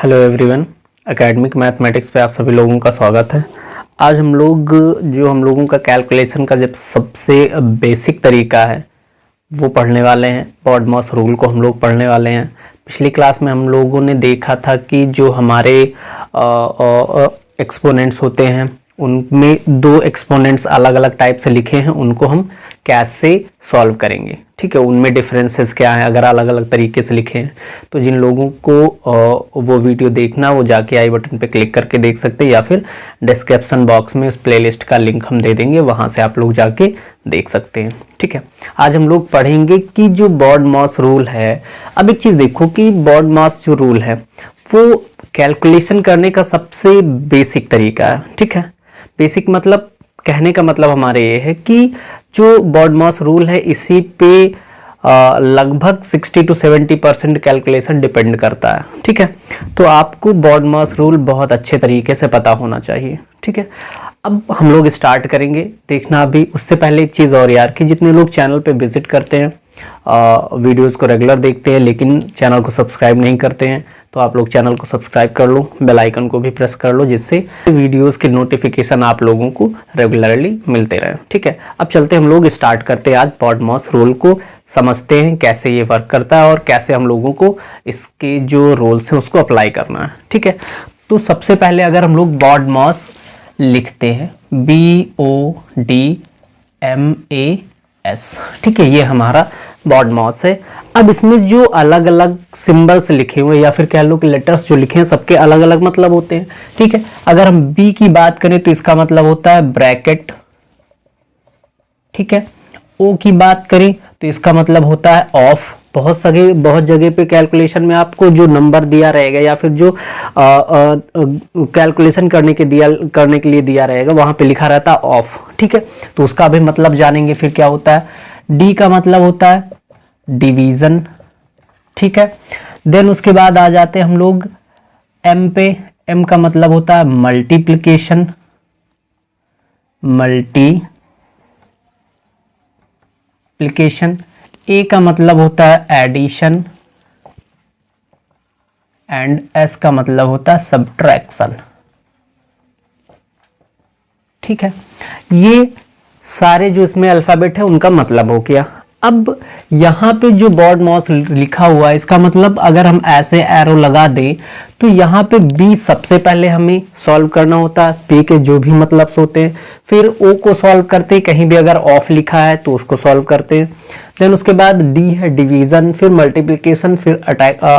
Hello everyone, academic mathematics पे आप सभी लोगों का स्वागत है। आज हम लोगों का कैलकुलेशन का जब सबसे बेसिक तरीका है वो पढ़ने वाले हैं। बॉडमॉस रूल को हम लोग पढ़ने वाले हैं। पिछली क्लास में हम लोगों ने देखा था कि जो हमारे एक्सपोनेंट्स होते हैं उनमें दो एक्सपोनेंट्स अलग अलग टाइप से लिखे हैं, उनको हम कैसे सॉल्व करेंगे। ठीक है, उनमें डिफरेंसेस क्या है अगर अलग अलग तरीके से लिखे हैं। तो जिन लोगों को वो वीडियो देखना वो जाके आई बटन पे क्लिक करके देख सकते हैं, या फिर डिस्क्रिप्शन बॉक्स में उस प्लेलिस्ट का लिंक हम दे देंगे, वहाँ से आप लोग जाके देख सकते हैं। ठीक है, आज हम लोग पढ़ेंगे कि जो बॉडमॉस रूल है। अब एक चीज़ देखो कि बॉडमॉस जो रूल है वो कैलकुलेशन करने का सबसे बेसिक तरीका है। ठीक है, बेसिक मतलब कहने का मतलब हमारे ये है कि जो बॉडमॉस रूल है इसी पे लगभग 60 to 70% कैलकुलेशन डिपेंड करता है। ठीक है, तो आपको बॉडमॉस रूल बहुत अच्छे तरीके से पता होना चाहिए। ठीक है, अब हम लोग स्टार्ट करेंगे देखना। अभी उससे पहले एक चीज़ और यार, कि जितने लोग चैनल पे विजिट करते हैं, वीडियोस को रेगुलर देखते हैं लेकिन चैनल को सब्सक्राइब नहीं करते हैं, तो आप लोग चैनल को सब्सक्राइब कर लो, बेल आइकन को भी प्रेस कर लो, जिससे वीडियोस के नोटिफिकेशन आप लोगों को रेगुलरली मिलते रहे। ठीक है, अब चलते हम लोग स्टार्ट करते हैं। आज बॉडमॉस रूल को समझते हैं कैसे ये वर्क करता है और कैसे हम लोगों को इसके जो रूल्स हैं उसको अप्लाई करना है। ठीक है, तो सबसे पहले अगर हम लोग बॉडमॉस लिखते हैं BODMAS, ठीक है, ये हमारा बॉडमॉस है। अब इसमें जो अलग अलग सिंबल्स लिखे हुए या फिर कह लो कि लेटर्स जो लिखे हैं सबके अलग अलग मतलब होते हैं। ठीक है, अगर हम बी की बात करें तो इसका मतलब होता है ब्रैकेट। ठीक है, ओ की बात करें तो इसका मतलब होता है ऑफ। बहुत जगह पे कैलकुलेशन में आपको जो नंबर दिया रहेगा या फिर जो कैलकुलेशन करने के लिए दिया रहेगा वहां पे लिखा रहता है ऑफ। ठीक है, तो उसका भी मतलब जानेंगे फिर क्या होता है। डी का मतलब होता है डिवीजन। ठीक है, देन उसके बाद आ जाते हैं हम लोग एम पे। एम का मतलब होता है मल्टीप्लिकेशन, ए का मतलब होता है एडिशन एंड एस का मतलब होता है सब्ट्रैक्शन। ठीक है, ये सारे जो इसमें अल्फाबेट है उनका मतलब हो गया। अब यहाँ पे जो बॉडमॉस लिखा हुआ है इसका मतलब अगर हम ऐसे एरो लगा दें तो यहाँ पे बी सबसे पहले हमें सॉल्व करना होता है, पी के जो भी मतलब होते हैं, फिर ओ को सॉल्व करते हैं, कहीं भी अगर ऑफ लिखा है तो उसको सॉल्व करते हैं। देन उसके बाद डी है डिवीजन, फिर मल्टीप्लिकेशन, फिर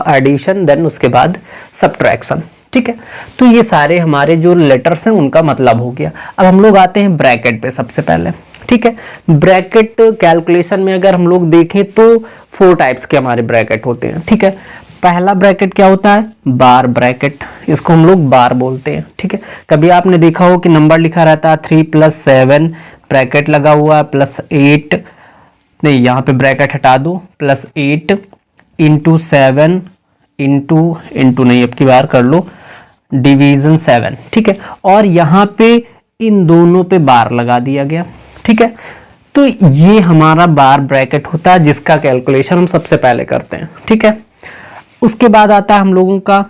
एडिशन, देन उसके बाद सब्ट्रैक्शन। ठीक है, तो ये सारे हमारे जो लेटर्स हैं उनका मतलब हो गया। अब हम लोग आते हैं ब्रैकेट पे सबसे पहले। ठीक है, ब्रैकेट कैलकुलेशन में अगर हम लोग देखें तो 4 टाइप्स के हमारे ब्रैकेट होते हैं। ठीक है, पहला ब्रैकेट क्या होता है, बार ब्रैकेट, इसको हम लोग बार बोलते हैं। ठीक है, कभी आपने देखा हो कि नंबर लिखा रहता है 3 + 7 ब्रैकेट लगा हुआ है +8, नहीं यहाँ पे ब्रैकेट हटा दो, +8 × 7 इंटू नहीं, अब की बार कर लो डिवीजन 7। ठीक है, और यहाँ पे इन दोनों पे बार लगा दिया गया। ठीक है, तो ये हमारा बार ब्रैकेट होता है जिसका कैलकुलेशन हम सबसे पहले करते हैं। ठीक है, उसके बाद आता है हम लोगों का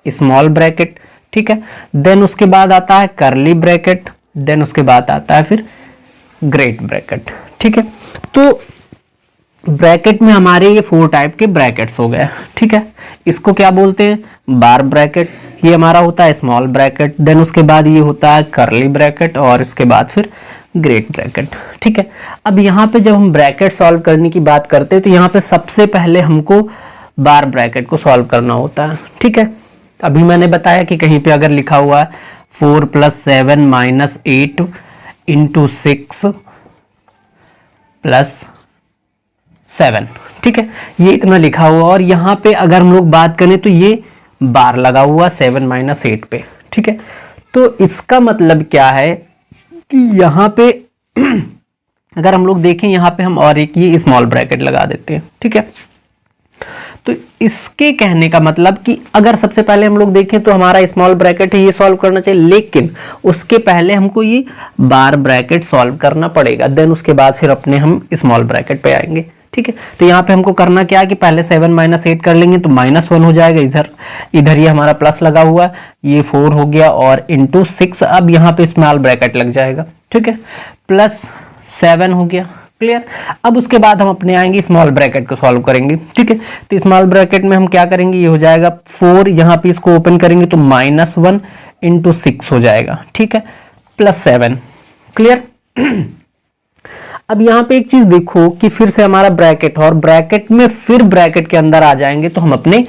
स्मॉल ब्रैकेट। ठीक है, देन उसके बाद आता है कर्ली ब्रैकेट, देन उसके बाद आता है फिर ग्रेट ब्रैकेट। ठीक है, तो ब्रैकेट में हमारे ये 4 टाइप के ब्रैकेट्स हो गए। ठीक है, इसको क्या बोलते हैं, बार ब्रैकेट, ये हमारा होता है स्मॉल ब्रैकेट, देन उसके बाद ये होता है कर्ली ब्रैकेट और इसके बाद फिर ग्रेट ब्रैकेट। ठीक है, अब यहाँ पे जब हम ब्रैकेट सॉल्व करने की बात करते हैं तो यहाँ पे सबसे पहले हमको बार ब्रैकेट को सॉल्व करना होता है। ठीक है, अभी मैंने बताया कि कहीं पे अगर लिखा हुआ है 4 + 7 - 8 × 6 + 7। ठीक है, ये इतना लिखा हुआ, और यहाँ पे अगर हम लोग बात करें तो ये बार लगा हुआ 7 - 8 पे। ठीक है, तो इसका मतलब क्या है कि यहाँ पे अगर हम लोग देखें यहाँ पे हम और एक ये स्मॉल ब्रैकेट लगा देते हैं। ठीक है, तो इसके कहने का मतलब कि अगर सबसे पहले हम लोग देखें तो हमारा स्मॉल ब्रैकेट है, ये सॉल्व करना चाहिए, लेकिन उसके पहले हमको ये बार ब्रैकेट सॉल्व करना पड़ेगा, देन उसके बाद फिर अपने हम स्मॉल ब्रैकेट पे आएंगे। ठीक है। तो यहाँ पे हमको करना क्या है कि पहले 7 माइनस 8 कर लेंगे तो -1 हो जाएगा, इधर ये हमारा प्लस लगा हुआ है, ये 4 हो गया और इंटू 6, अब यहाँ पे स्मॉल ब्रैकेट लग जाएगा, ठीक है, +7 हो गया, क्लियर। अब उसके बाद हम अपने आएंगे स्मॉल ब्रैकेट को सॉल्व करेंगे, ठीक है। तो स्मॉल ब्रैकेट में हम क्या करेंगे, ये हो जाएगा 4, यहाँ पे इसको ओपन करेंगे तो -1 इंटू 6 हो जाएगा, ठीक है, +7, क्लियर। अब यहाँ पे एक चीज देखो कि फिर से हमारा ब्रैकेट और ब्रैकेट में फिर ब्रैकेट के अंदर आ जाएंगे तो हम अपने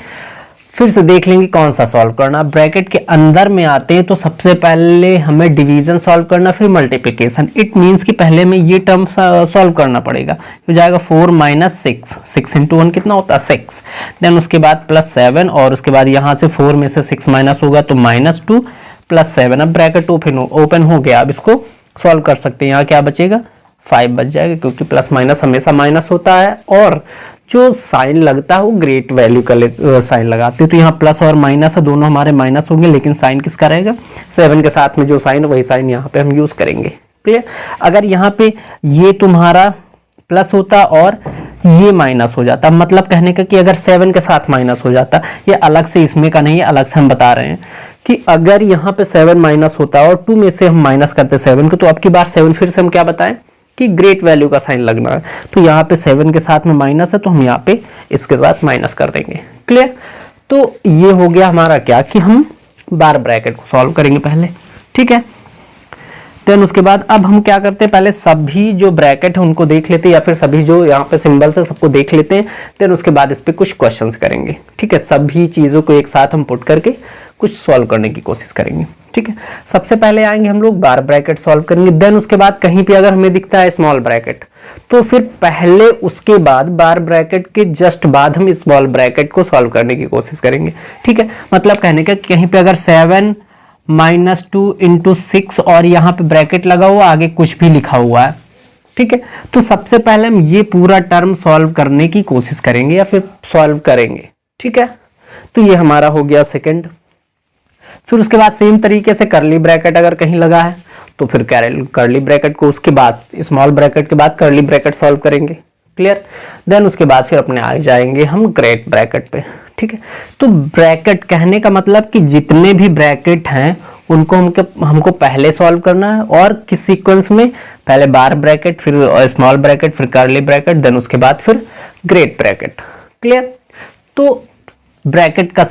फिर से देख लेंगे कौन सा सॉल्व करना। ब्रैकेट के अंदर में आते हैं तो सबसे पहले हमें डिवीजन सॉल्व करना, फिर मल्टीप्लिकेशन। इट मींस कि पहले में ये टर्म सॉल्व करना पड़ेगा, हो जाएगा 4 माइनस 6, 6 इंटू 1 कितना होता है 6, देन उसके बाद +7 और उसके बाद यहाँ से 4 में से 6 माइनस होगा तो -2 +7। अब ब्रैकेट ओपन हो गया, अब इसको सॉल्व कर सकते हैं। यहाँ क्या बचेगा 5 बच जाएगा, क्योंकि प्लस माइनस हमेशा माइनस होता है और जो साइन लगता है वो ग्रेट वैल्यू का साइन लगाते हैं। तो यहाँ प्लस और माइनस है, दोनों हमारे माइनस होंगे, लेकिन साइन किसका रहेगा 7 के साथ में जो साइन वही साइन यहाँ पे हम यूज करेंगे, क्लियर। अगर यहाँ पे ये तुम्हारा प्लस होता और ये माइनस हो जाता, मतलब कहने का कि अगर 7 के साथ माइनस हो जाता, ये अलग से इसमें का नहीं है, अलग से हम बता रहे हैं कि अगर यहाँ पे 7 माइनस होता और 2 में से हम माइनस करते 7 को, तो अब की बार 7 फिर से हम क्या बताएं कि ग्रेट वैल्यू का साइन लगना है। तो यहाँ पे 7 के साथ में माइनस है तो हम यहाँ पे इसके साथ माइनस कर देंगे, क्लियर। तो ये हो गया हमारा क्या कि हम बार ब्रैकेट को सॉल्व करेंगे पहले, ठीक है। देन उसके बाद अब हम क्या करते हैं, पहले सभी जो ब्रैकेट है उनको देख लेते हैं, या फिर सभी जो यहाँ पे सिंबल्स है सबको देख लेते हैं। देन उसके बाद इस पे कुछ क्वेश्चंस करेंगे, ठीक है। सभी चीजों को एक साथ हम पुट करके कुछ सॉल्व करने की कोशिश करेंगे, ठीक है। सबसे पहले आएंगे हम लोग बार ब्रैकेट सॉल्व करेंगे। देन उसके बाद कहीं पे अगर हमें दिखता है स्मॉल ब्रैकेट तो फिर पहले उसके बाद बार ब्रैकेट के जस्ट बाद हम स्मॉल ब्रैकेट को सॉल्व करने की कोशिश करेंगे, ठीक है। मतलब कहने का कहीं पे अगर 7 -2 इंटू 6 और यहाँ पे ब्रैकेट लगा हुआ आगे कुछ भी लिखा हुआ है, ठीक है। तो सबसे पहले हम ये पूरा टर्म सॉल्व करने की कोशिश करेंगे या फिर सॉल्व करेंगे, ठीक है। तो ये हमारा हो गया सेकंड। फिर उसके बाद सेम तरीके से करली ब्रैकेट अगर कहीं लगा है तो फिर करली ब्रैकेट को उसके बाद स्मॉल ब्रैकेट के बाद करली ब्रैकेट सॉल्व करेंगे, क्लियर। देन उसके बाद फिर अपने आ जाएंगे हम ग्रेट ब्रैकेट पे, ठीक है। तो ब्रैकेट कहने का मतलब कि जितने भी ब्रैकेट हैं उनको हमको पहले सॉल्व करना है और किस सीक्वेंस में, पहले बार ब्रैकेट फिर स्मॉल ब्रैकेट फिर करली ब्रैकेट देन उसके बाद फिर ग्रेट ब्रैकेट, क्लियर। तो ब्रैकेट का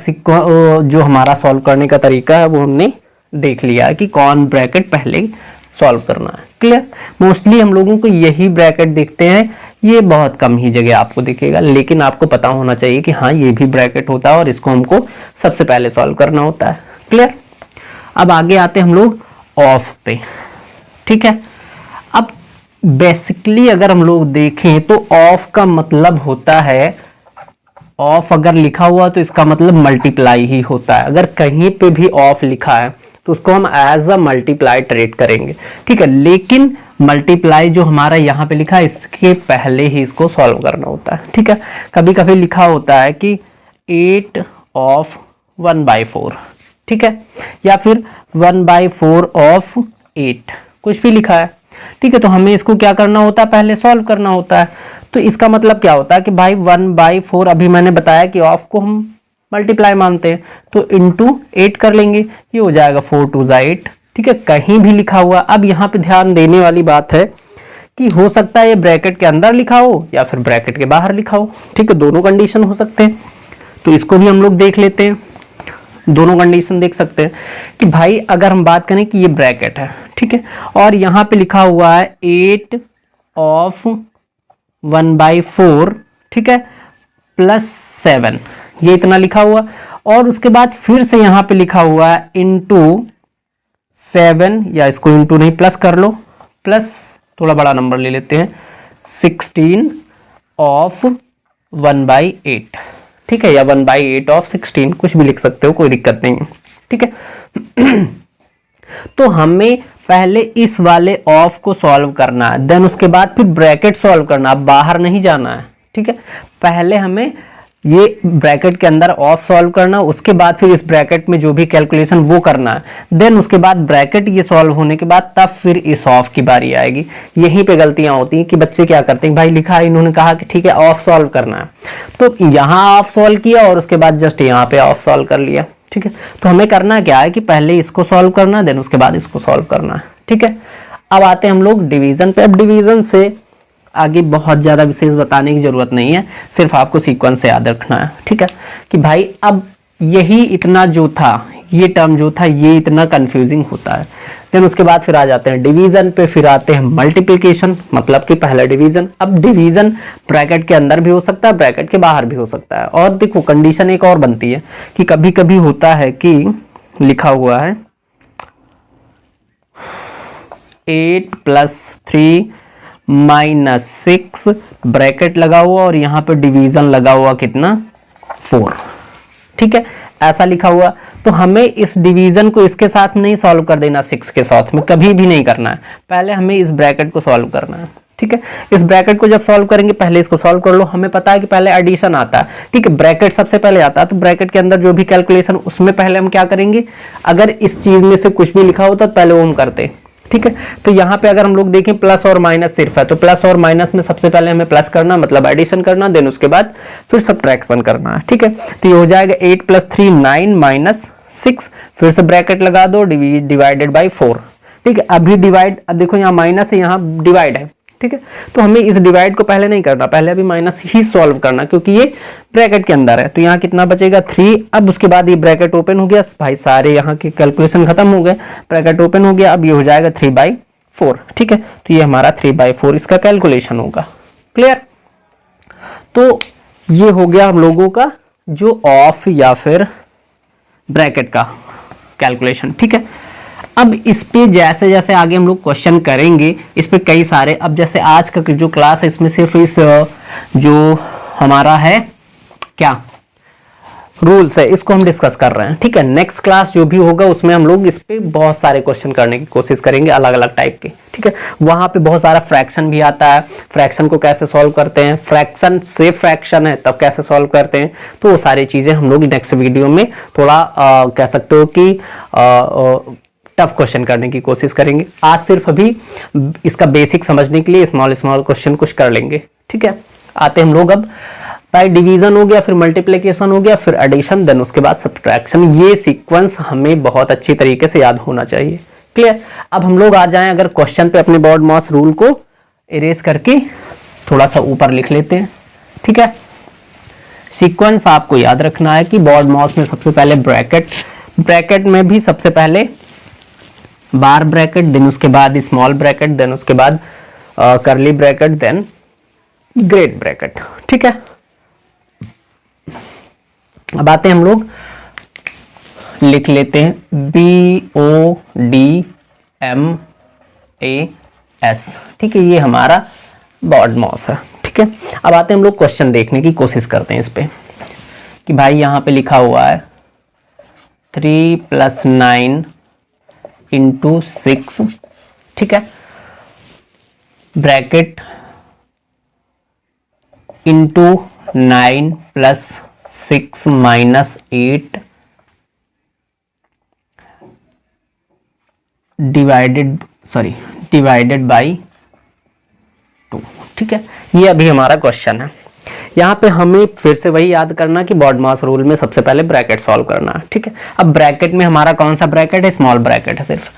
जो हमारा सॉल्व करने का तरीका है वो हमने देख लिया कि कौन ब्रैकेट पहले सॉल्व करना है, क्लियर। मोस्टली हम लोगों को यही ब्रैकेट देखते हैं, ये बहुत कम ही जगह आपको दिखेगा, लेकिन आपको पता होना चाहिए कि हाँ ये भी ब्रैकेट होता है और इसको हमको सबसे पहले सॉल्व करना होता है, क्लियर। अब आगे आते हैं हम लोग ऑफ पे, ठीक है। अब बेसिकली अगर हम लोग देखें तो ऑफ का मतलब होता है, ऑफ अगर लिखा हुआ तो इसका मतलब मल्टीप्लाई ही होता है। अगर कहीं पे भी ऑफ लिखा है तो उसको हम एज अ मल्टीप्लाई ट्रीट करेंगे, ठीक है। लेकिन मल्टीप्लाई जो हमारा यहाँ पे लिखा है इसके पहले ही इसको सॉल्व करना होता है, ठीक है। कभी कभी लिखा होता है कि 8 ऑफ 1/4, ठीक है, या फिर 1/4 ऑफ 8, कुछ भी लिखा है, ठीक है। तो हमें इसको क्या करना होता है, पहले सॉल्व करना होता है। तो इसका मतलब क्या होता है कि भाई 1/4, अभी मैंने बताया कि ऑफ को हम मल्टीप्लाई मानते हैं तो इंटू 8 कर लेंगे, ये हो जाएगा 4 2 8, ठीक है। कहीं भी लिखा हुआ, अब यहाँ पे ध्यान देने वाली बात है कि हो सकता है ये ब्रैकेट के अंदर लिखा हो या फिर ब्रैकेट के बाहर लिखा हो, ठीक है, दोनों कंडीशन हो सकते हैं। तो इसको भी हम लोग देख लेते हैं, दोनों कंडीशन देख सकते हैं कि भाई अगर हम बात करें कि ये ब्रैकेट है, ठीक है, और यहाँ पे लिखा हुआ है 8 ऑफ 1/4, ठीक है, +7, ये इतना लिखा हुआ, और उसके बाद फिर से यहाँ पे लिखा हुआ है इंटू 7, या इसको इंटू नहीं प्लस कर लो, प्लस थोड़ा बड़ा नंबर ले लेते हैं 16 ऑफ 1/8, ठीक है, या 1/8 ऑफ 16, कुछ भी लिख सकते हो, कोई दिक्कत नहीं है, ठीक है। तो हमें पहले इस वाले ऑफ को सॉल्व करना है, देन उसके बाद फिर ब्रैकेट सॉल्व करना है, बाहर नहीं जाना है, ठीक है। पहले हमें ये ब्रैकेट के अंदर ऑफ सॉल्व करना, उसके बाद फिर इस ब्रैकेट में जो भी कैलकुलेशन वो करना है, देन उसके बाद ब्रैकेट ये सॉल्व होने के बाद तब फिर इस ऑफ की बारी आएगी। यहीं पे गलतियां होती हैं कि बच्चे क्या करते हैं, भाई लिखा है, इन्होंने कहा कि ठीक है ऑफ सॉल्व करना है, तो यहाँ ऑफ सॉल्व किया और उसके बाद जस्ट यहाँ पे ऑफ सॉल्व कर लिया। ठीक है, तो हमें करना क्या है कि पहले इसको सॉल्व करना है, देन उसके बाद इसको सॉल्व करना है। ठीक है, अब आते हैं हम लोग डिवीजन पे। अब डिवीजन से आगे बहुत ज़्यादा विशेष बताने की ज़रूरत नहीं है, सिर्फ आपको सीक्वेंस से याद रखना है। ठीक है, कि भाई अब यही इतना जो था, ये टर्म जो था ये इतना कंफ्यूजिंग होता है। देन उसके बाद फिर आ जाते हैं डिवीजन पे, फिर आते हैं मल्टीप्लिकेशन, मतलब कि पहला डिवीजन। अब डिवीजन ब्रैकेट के अंदर भी हो सकता है, ब्रैकेट के बाहर भी हो सकता है। और देखो कंडीशन एक और बनती है कि कभी कभी होता है कि लिखा हुआ है 8 + 3 - 6 ब्रैकेट लगा हुआ और यहाँ पे डिवीजन लगा हुआ कितना 4। ठीक है, ऐसा लिखा हुआ, तो हमें इस डिवीजन को इसके साथ नहीं सॉल्व कर देना, 6 के साथ में कभी भी नहीं करना है, पहले हमें इस ब्रैकेट को सॉल्व करना है। ठीक है, इस ब्रैकेट को जब सॉल्व करेंगे पहले इसको सॉल्व कर लो। हमें पता है कि पहले एडिशन आता है, ठीक है, ब्रैकेट सबसे पहले आता है, तो ब्रैकेट के अंदर जो भी कैलकुलेशन उसमें पहले हम क्या करेंगे, अगर इस चीज में से कुछ भी लिखा होता तो पहले वो हम करते। ठीक है, तो यहाँ पे अगर हम लोग देखें प्लस और माइनस सिर्फ है, तो प्लस और माइनस में सबसे पहले हमें प्लस करना, मतलब एडिशन करना, देन उसके बाद फिर सब्ट्रैक्शन करना है। ठीक है, तो ये हो जाएगा 8 + 3 9 - 6, फिर से ब्रैकेट लगा दो, डिवाइडेड बाई 4। ठीक है, अभी डिवाइड, अब देखो यहाँ माइनस है, यहाँ डिवाइड है। ठीक है, तो हमें इस डिवाइड को पहले नहीं करना, पहले अभी माइनस ही सॉल्व करना, क्योंकि ये ब्रैकेट के अंदर है। तो यहाँ कितना बचेगा 3। अब उसके बाद ये ब्रैकेट ओपन हो गया, भाई सारे यहाँ के कैलकुलेशन खत्म हो गए, ब्रैकेट ओपन हो गया, अब ये हो जाएगा 3/4। ठीक है, तो ये हमारा 3/4 इसका कैलकुलेशन होगा। क्लियर, तो ये हो गया हम लोगों का जो ऑफ या फिर ब्रैकेट का कैलकुलेशन। ठीक है, अब इस पे जैसे जैसे आगे हम लोग क्वेश्चन करेंगे, इस पे कई सारे, अब जैसे आज का जो क्लास है इसमें सिर्फ इस जो हमारा है क्या रूल्स है इसको हम डिस्कस कर रहे हैं। ठीक है, नेक्स्ट क्लास जो भी होगा उसमें हम लोग इस पे बहुत सारे क्वेश्चन करने की कोशिश करेंगे, अलग अलग टाइप के। ठीक है, वहां पे बहुत सारा फ्रैक्शन भी आता है, फ्रैक्शन को कैसे सॉल्व करते हैं, फ्रैक्शन से फ्रैक्शन है तब कैसे सॉल्व करते हैं, तो वो सारी चीजें हम लोग नेक्स्ट वीडियो में थोड़ा कह सकते हो कि टफ क्वेश्चन करने की कोशिश करेंगे। आज सिर्फ अभी इसका बेसिक समझने के लिए स्मॉल स्मॉल क्वेश्चन कुछ कर लेंगे। ठीक है, आते हम लोग अब भाई डिवीजन हो गया, फिर मल्टीप्लिकेशन हो गया, फिर एडिशन, देन उसके बाद सब्ट्रैक्शन। ये सीक्वेंस हमें बहुत अच्छी तरीके से याद होना चाहिए। क्लियर, अब हम लोग आ जाएं अगर क्वेश्चन पे, अपने बॉड मॉस रूल को इरेज करके थोड़ा सा ऊपर लिख लेते हैं। ठीक है, सीक्वेंस आपको याद रखना है कि बॉड मॉस में सबसे पहले ब्रैकेट, ब्रैकेट में भी सबसे पहले बार ब्रैकेट, देन उसके बाद स्मॉल ब्रैकेट, देन उसके बाद करली ब्रैकेट, देन ग्रेट ब्रैकेट। ठीक है, अब आते हैं हम लोग लिख लेते हैं BODMAS। ठीक है, ये हमारा बॉड मॉस है। ठीक है, अब आते हैं हम लोग क्वेश्चन देखने की कोशिश करते हैं इस पे कि भाई यहाँ पे लिखा हुआ है 3 + 9 × 6। ठीक है, ब्रैकेट इंटू 9 + 6 - 8 डिवाइडेड बाई 2। ठीक है, ये अभी हमारा क्वेश्चन है। यहाँ पे हमें फिर से वही याद करना कि बॉड मास रूल में सबसे पहले ब्रैकेट सॉल्व करना है। ठीक है, अब ब्रैकेट में हमारा कौन सा ब्रैकेट है, स्मॉल ब्रैकेट है सिर्फ।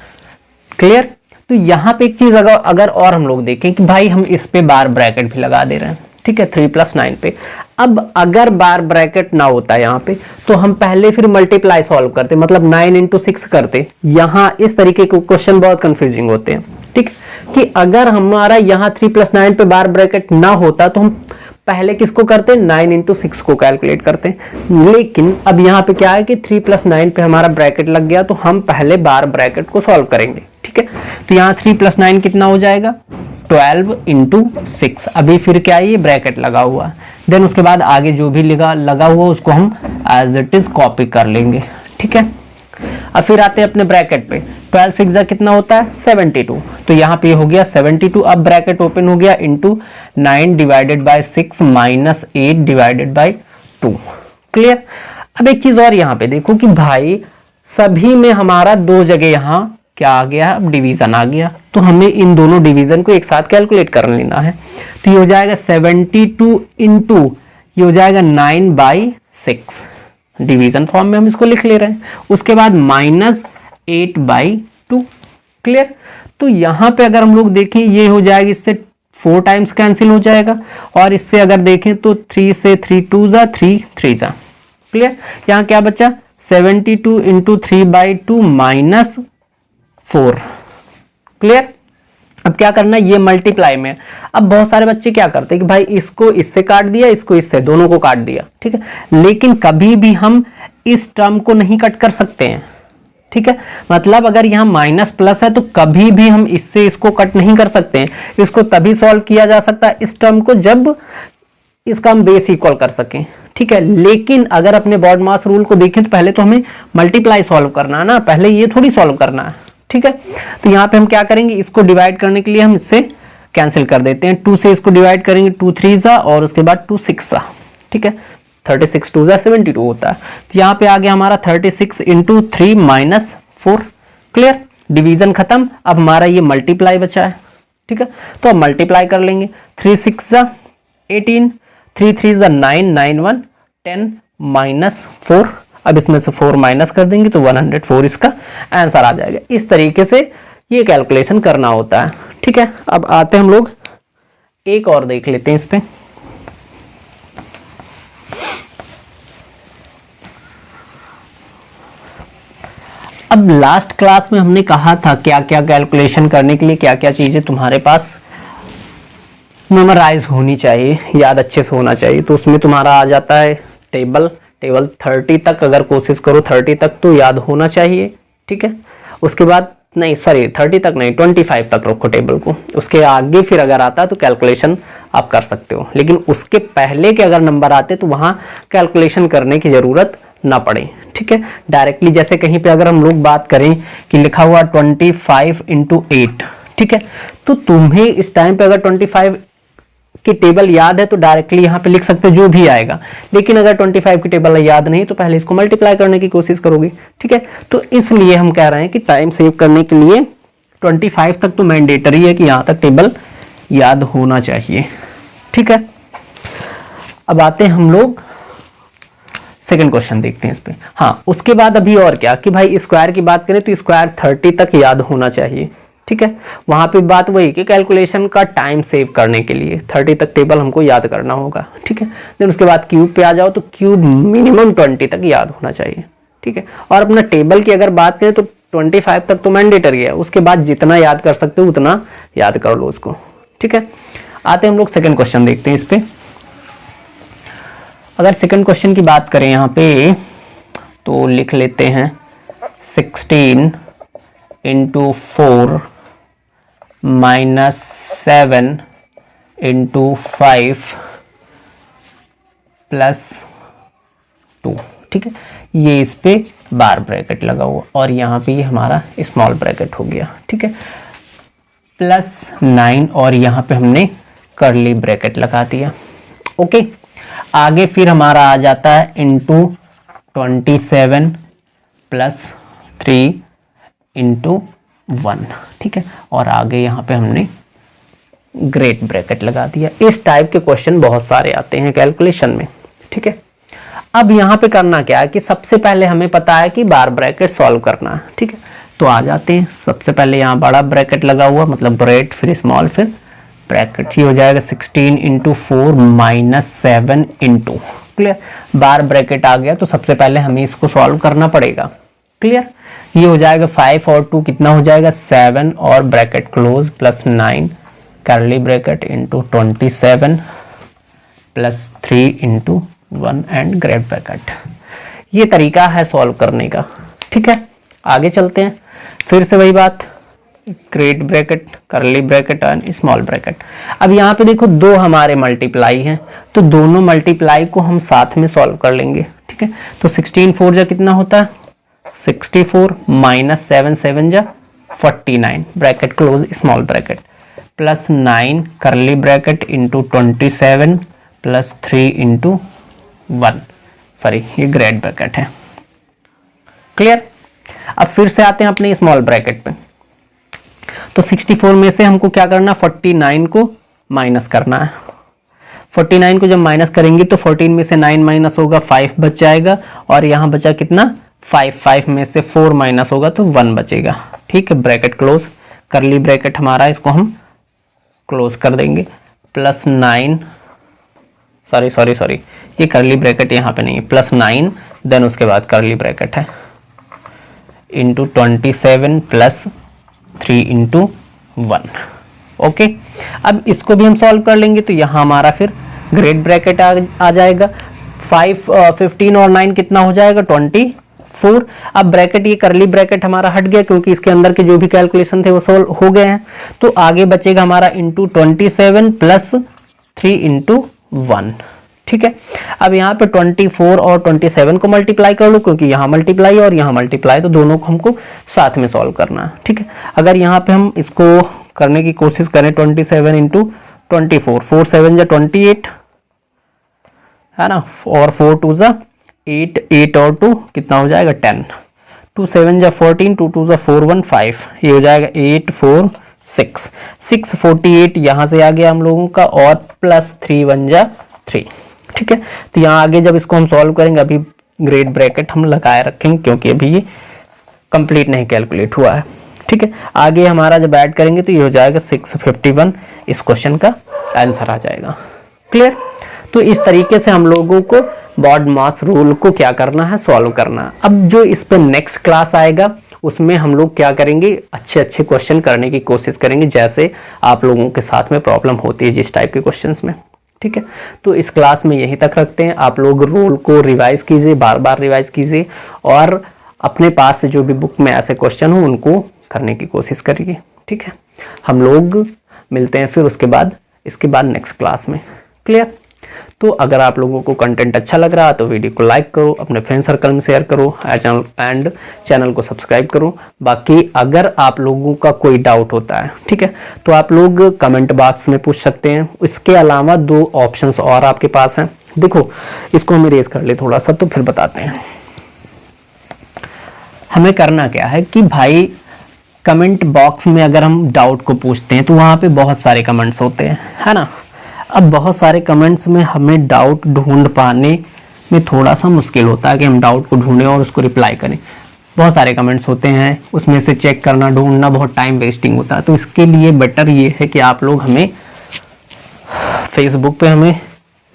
क्लियर, तो यहाँ पे एक चीज अगर और हम लोग देखें कि भाई हम इस पे बार ब्रैकेट भी लगा दे रहे हैं। ठीक है, 3 + 9 पे। अब अगर बार ब्रैकेट ना होता यहाँ पे तो हम पहले फिर मल्टीप्लाई सॉल्व करते, मतलब 9 × 6 करते। यहाँ इस तरीके के क्वेश्चन बहुत कंफ्यूजिंग होते हैं। ठीक, कि अगर हमारा यहाँ 3 + 9 पे बार ब्रैकेट ना होता तो हम पहले किसको करते, 9 × 6 को कैलकुलेट करते। लेकिन अब यहाँ पे क्या है कि 3 + 9 पे हमारा ब्रैकेट लग गया, तो हम पहले बार ब्रैकेट को सॉल्व करेंगे। ठीक है, तो यहाँ 3 + 9 कितना हो जाएगा, 12 × 6। अभी फिर क्या है, ये ब्रैकेट लगा हुआ, देन उसके बाद आगे जो भी लगा हुआ उसको हम एज इट इज कॉपी कर लेंगे। ठीक है, अब फिर आते हैं अपने ब्रैकेट पे। 12 × 6 कितना होता है, 72। तो यहाँ पे हो गया 72। अब ब्रैकेट ओपन हो गया into 9 divided by 6 - 8 divided by 2। Clear. अब एक चीज और यहाँ पे देखो कि भाई सभी में हमारा दो जगह यहाँ क्या आ गया, अब डिवीजन आ गया, तो हमें इन दोनों डिवीजन को एक साथ कैलकुलेट कर लेना है। तो ये हो जाएगा 72 इंटू ये हो जाएगा 9/6, डिवीजन फॉर्म में हम इसको लिख ले रहे हैं। उसके बाद -8/2। क्लियर। तो यहाँ पे अगर हम लोग देखें ये हो जाएगा, इससे 4 टाइम्स कैंसिल हो जाएगा, और इससे अगर देखें तो 3 से 3 2 जा 3 3 जा। क्लियर। यहाँ क्या बचा 72 इंटू 3/2 -4। क्लियर। अब क्या करना है, ये मल्टीप्लाई में। अब बहुत सारे बच्चे क्या करते हैं कि भाई इसको इससे काट दिया, इसको इससे, दोनों को काट दिया, ठीक है, लेकिन कभी भी हम इस टर्म को नहीं कट कर सकते हैं। ठीक है, मतलब अगर यहाँ माइनस प्लस है तो कभी भी हम इससे इसको कट नहीं कर सकते हैं। इसको तभी सॉल्व किया जा सकता है इस टर्म को जब इसका हम बेस इक्वल कर सकें। ठीक है, लेकिन अगर अपने बॉड मास रूल को देखें तो पहले तो हमें मल्टीप्लाई सॉल्व करना है ना, पहले ये थोड़ी सॉल्व करना है। ठीक है, तो यहाँ पे हम क्या करेंगे, इसको डिवाइड करने के लिए हम इससे कैंसिल कर देते हैं। 2 से इसको डिवाइड करेंगे, 2 3 जा और उसके बाद 2 6 जा। ठीक है, 36 2 जा 72 होता है। तो यहाँ पे आ गया हमारा 36 इंटू 3 -4। क्लियर, डिवीजन खत्म। अब हमारा ये मल्टीप्लाई बचा है। ठीक है, तो अब मल्टीप्लाई कर लेंगे। 3 6 जा 18, 3 3 जा 9, 9 1 10 -4। अब इसमें से 4 माइनस कर देंगे तो 104 इसका आंसर आ जाएगा। इस तरीके से ये कैलकुलेशन करना होता है। ठीक है, अब आते हैं हम लोग एक और देख लेते हैं इस पे। अब लास्ट क्लास में हमने कहा था क्या क्या कैलकुलेशन करने के लिए क्या क्या चीजें तुम्हारे पास मेमोराइज होनी चाहिए, याद अच्छे से होना चाहिए। तो उसमें तुम्हारा आ जाता है टेबल 30 तक, अगर कोशिश करो 30 तक तो याद होना चाहिए। ठीक है, उसके बाद नहीं, सॉरी 30 तक नहीं, 25 तक रखो टेबल को। उसके आगे फिर अगर आता है तो कैलकुलेशन आप कर सकते हो, लेकिन उसके पहले के अगर नंबर आते तो वहां कैलकुलेशन करने की जरूरत ना पड़े। ठीक है, डायरेक्टली जैसे कहीं पे अगर हम लोग बात करें कि लिखा हुआ 25 इंटू 8, ठीक है, तो तुम्हें इस टाइम पे अगर 25 की टेबल याद है तो डायरेक्टली यहाँ पे लिख सकते हो जो भी आएगा, लेकिन अगर 25 की टेबल याद नहीं तो पहले इसको मल्टीप्लाई करने की कोशिश करोगे। ठीक है, तो इसलिए हम कह रहे हैं कि टाइम सेव करने के लिए 25 तक तो मैंडेटरी है कि यहाँ तक टेबल याद होना चाहिए। ठीक है, अब आते हैं हम लोग सेकंड क्वेश्चन देखते हैं इस पे। हाँ, उसके बाद अभी और क्या कि भाई स्क्वायर की बात करें तो स्क्वायर 30 तक याद होना चाहिए। ठीक है, वहां पे बात वही कि कैलकुलेशन का टाइम सेव करने के लिए 30 तक टेबल हमको याद करना होगा। ठीक है, देन उसके बाद क्यूब पे आ जाओ तो क्यूब मिनिमम 20 तक याद होना चाहिए। ठीक है, और अपना टेबल की अगर बात करें तो 25 तक तो मैंडेटरी है, उसके बाद जितना याद कर सकते हो उतना याद कर लो उसको। ठीक है, आते हैं हम लोग सेकेंड क्वेश्चन देखते हैं इस पे। अगर सेकंड क्वेश्चन की बात करें यहाँ पे तो लिख लेते हैं 16 इंटू 4 -7 इंटू 5 +2। ठीक है, ये इस पे बार ब्रैकेट लगा हुआ और यहाँ पे ये हमारा स्मॉल ब्रैकेट हो गया। ठीक है, +9 और यहाँ पे हमने कर्ली ब्रैकेट लगा दिया। ओके, आगे फिर हमारा आ जाता है इंटू 27 +3 इंटू 1। ठीक है, और आगे यहाँ पे हमने ग्रेट ब्रैकेट लगा दिया। इस टाइप के क्वेश्चन बहुत सारे आते हैं कैलकुलेशन में। ठीक है, अब यहाँ पे करना क्या है कि सबसे पहले हमें पता है कि बार ब्रैकेट सॉल्व करना है। ठीक है, तो आ जाते हैं। सबसे पहले यहाँ बड़ा ब्रैकेट लगा हुआ मतलब ग्रेट, फिर स्मॉल, फिर ब्रैकेट। ये हो जाएगा 16 इंटू 4 -7 इंटू, क्लियर, बार ब्रैकेट आ गया तो सबसे पहले हमें इसको सॉल्व करना पड़ेगा। क्लियर, ये हो जाएगा 5 और 2 कितना हो जाएगा 7 और bracket close +9 curly bracket into 27 +3 into 1 and great bracket. ये तरीका है सॉल्व करने का। ठीक है, आगे चलते हैं। फिर से वही बात, great bracket, curly bracket and small bracket. अब यहाँ पे देखो दो हमारे मल्टीप्लाई हैं तो दोनों मल्टीप्लाई को हम साथ में सॉल्व कर लेंगे। ठीक है, तो 16 4 जा कितना होता है 64 -7 7 जा 49 bracket close small bracket +9 curly bracket into 27 +3 into 1। Sorry ये ग्रेट ब्रैकेट है। क्लियर। अब फिर से आते हैं अपने स्मॉल ब्रैकेट पे। तो 64 में से हमको क्या करना, 49 को माइनस करना है। 49 को जब माइनस करेंगे तो 14 में से 9 माइनस होगा 5 बच जाएगा, और यहाँ बचा कितना 5 में से 4 माइनस होगा तो 1 बचेगा। ठीक है, ब्रैकेट क्लोज, करली ब्रैकेट हमारा, इसको हम क्लोज कर देंगे। +9 सॉरी ये करली ब्रैकेट यहाँ पे नहीं है, +9 देन उसके बाद करली ब्रैकेट है इंटू 27 + 3 × 1। ओके, अब इसको भी हम सॉल्व कर लेंगे तो यहाँ हमारा फिर ग्रेट ब्रैकेट आ जाएगा। 15 और 9 कितना हो जाएगा 24। अब ब्रैकेट, ये करली ब्रैकेट हमारा हट गया क्योंकि इसके अंदर के जो भी कैलकुलेशन थे वो सॉल्व हो गए हैं। तो आगे बचेगा हमारा इंटू 27 + 3 × 1। ठीक है, अब यहाँ पे 24 और 27 को मल्टीप्लाई कर लो क्योंकि यहाँ मल्टीप्लाई और यहाँ मल्टीप्लाई, तो दोनों को हमको साथ में सॉल्व करना है। ठीक है, अगर यहाँ पे हम इसको करने की कोशिश करें 27 × 24, 4 7 = 28 है ना, और 4 2 = 8, 8 और 2 कितना हो जाएगा 10, 2 7 = 14, 2 2 = 4 1 5, ये हो जाएगा 8 4 6 648 यहाँ से आ गया हम लोगों का, और +3 1 = 3। ठीक है, तो यहाँ आगे जब इसको हम सॉल्व करेंगे, अभी ग्रेट ब्रैकेट हम लगाए रखेंगे क्योंकि अभी ये कंप्लीट नहीं कैलकुलेट हुआ है। ठीक है, आगे हमारा जब ऐड करेंगे तो ये हो जाएगा 651, इस क्वेश्चन का आंसर आ जाएगा। क्लियर। तो इस तरीके से हम लोगों को बॉड मास रूल को क्या करना है, सॉल्व करना है। अब जो इस पे नेक्स्ट क्लास आएगा उसमें हम लोग क्या करेंगे, अच्छे अच्छे क्वेश्चन करने की कोशिश करेंगे, जैसे आप लोगों के साथ में प्रॉब्लम होती है जिस टाइप के क्वेश्चंस में। ठीक है, तो इस क्लास में यहीं तक रखते हैं। आप लोग रूल को रिवाइज कीजिए, बार बार रिवाइज कीजिए, और अपने पास से जो भी बुक में ऐसे क्वेश्चन हो उनको करने की कोशिश करिए। ठीक है, हम लोग मिलते हैं फिर इसके बाद नेक्स्ट क्लास में। क्लियर। तो अगर आप लोगों को कंटेंट अच्छा लग रहा है तो वीडियो को लाइक करो, अपने फ्रेंड सर्कल में शेयर करो, एंड चैनल को सब्सक्राइब करो। बाकी अगर आप लोगों का कोई डाउट होता है, ठीक है, तो आप लोग कमेंट बॉक्स में पूछ सकते हैं। इसके अलावा 2 ऑप्शंस और आपके पास हैं। देखो, इसको हम इरेज कर ले थोड़ा सा, तो फिर बताते हैं। हमें करना क्या है कि भाई कमेंट बॉक्स में अगर हम डाउट को पूछते हैं तो वहाँ पे बहुत सारे कमेंट्स होते हैं, है ना। अब बहुत सारे कमेंट्स में हमें डाउट ढूंढ पाने में थोड़ा सा मुश्किल होता है कि हम डाउट को ढूंढें और उसको रिप्लाई करें। बहुत सारे कमेंट्स होते हैं, उसमें से चेक करना, ढूंढना बहुत टाइम वेस्टिंग होता है। तो इसके लिए बेटर ये है कि आप लोग हमें फेसबुक पे हमें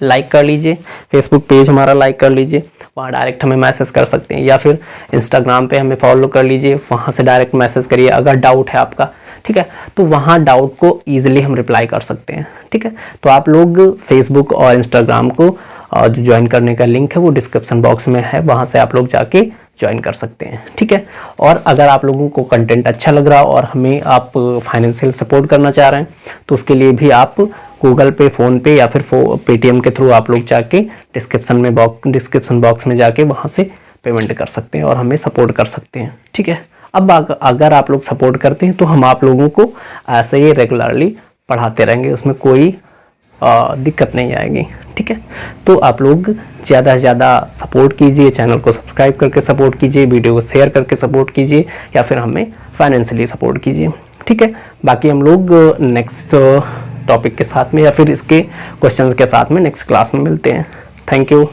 लाइक कर लीजिए, फेसबुक पेज हमारा लाइक कर लीजिए, वहाँ डायरेक्ट हमें मैसेज कर सकते हैं, या फिर इंस्टाग्राम पे हमें फॉलो कर लीजिए, वहाँ से डायरेक्ट मैसेज करिए अगर डाउट है आपका। ठीक है, तो वहाँ डाउट को ईजिली हम रिप्लाई कर सकते हैं। ठीक है, तो आप लोग फेसबुक और इंस्टाग्राम को जो ज्वाइन करने का लिंक है वो डिस्क्रिप्शन बॉक्स में है, वहाँ से आप लोग जाके ज्वाइन कर सकते हैं। ठीक है, और अगर आप लोगों को कंटेंट अच्छा लग रहा और हमें आप फाइनेंशियल सपोर्ट करना चाह रहे हैं तो उसके लिए भी आप गूगल पे, फ़ोन पे या फिर पेटीएम के थ्रू आप लोग जाके डिस्क्रिप्शन बॉक्स में जाके वहाँ से पेमेंट कर सकते हैं और हमें सपोर्ट कर सकते हैं। ठीक है, अब अगर आप लोग सपोर्ट करते हैं तो हम आप लोगों को ऐसे ही रेगुलरली पढ़ाते रहेंगे, उसमें कोई दिक्कत नहीं आएगी। ठीक है, तो आप लोग ज़्यादा से ज़्यादा सपोर्ट कीजिए, चैनल को सब्सक्राइब करके सपोर्ट कीजिए, वीडियो को शेयर करके सपोर्ट कीजिए, या फिर हमें फाइनेंशियली सपोर्ट कीजिए। ठीक है, बाकी हम लोग नेक्स्ट टॉपिक के साथ में या फिर इसके क्वेश्चंस के साथ में नेक्स्ट क्लास में मिलते हैं। Thank you.